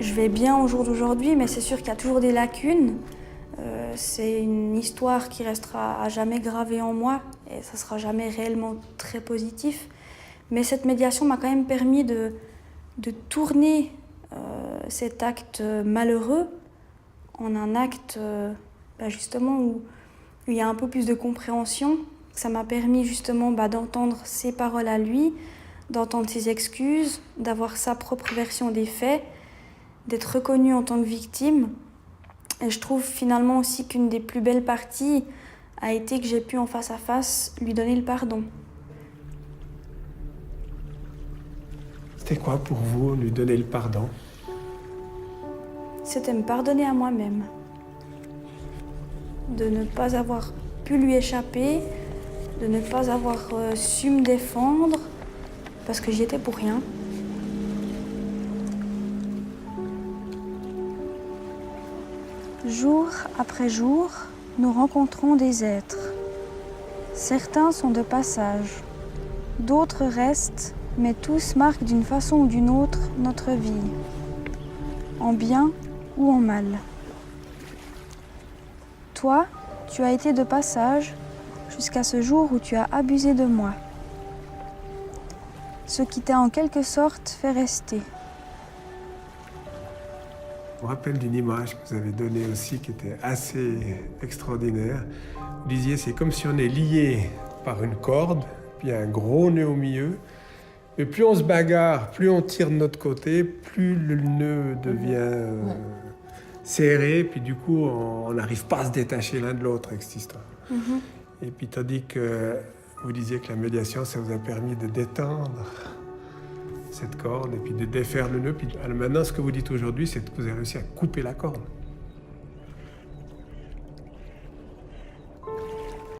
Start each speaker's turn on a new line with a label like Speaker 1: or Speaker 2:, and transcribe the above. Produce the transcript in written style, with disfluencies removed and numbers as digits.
Speaker 1: Je vais bien au jour d'aujourd'hui, mais c'est sûr qu'il y a toujours des lacunes. C'est une histoire qui restera à jamais gravée en moi et ça sera jamais réellement très positif. Mais cette médiation m'a quand même permis de tourner cet acte malheureux en un acte justement où il y a un peu plus de compréhension. Ça m'a permis justement d'entendre ses paroles à lui, d'entendre ses excuses, d'avoir sa propre version des faits, d'être reconnue en tant que victime. Et je trouve finalement aussi qu'une des plus belles parties a été que j'ai pu en face à face lui donner le pardon.
Speaker 2: C'était quoi pour vous, lui donner le pardon?
Speaker 1: C'était me pardonner à moi-même. De ne pas avoir pu lui échapper, de ne pas avoir su me défendre, parce que j'y étais pour rien. Jour après jour, nous rencontrons des êtres. Certains sont de passage, d'autres restent, mais tous marquent d'une façon ou d'une autre notre vie, en bien ou en mal. Toi, tu as été de passage jusqu'à ce jour où tu as abusé de moi, ce qui t'a en quelque sorte fait rester.
Speaker 2: Je me rappelle d'une image que vous avez donnée aussi qui était assez extraordinaire. Vous disiez, c'est comme si on est lié par une corde, puis il y a un gros nœud au milieu. Et plus on se bagarre, plus on tire de notre côté, plus le nœud devient serré, puis du coup, on n'arrive pas à se détacher l'un de l'autre avec cette histoire. Et puis tandis que vous disiez que la médiation, ça vous a permis de détendre cette corde et puis de défaire le nœud. Puis maintenant, ce que vous dites aujourd'hui, c'est que vous avez réussi à couper la corde.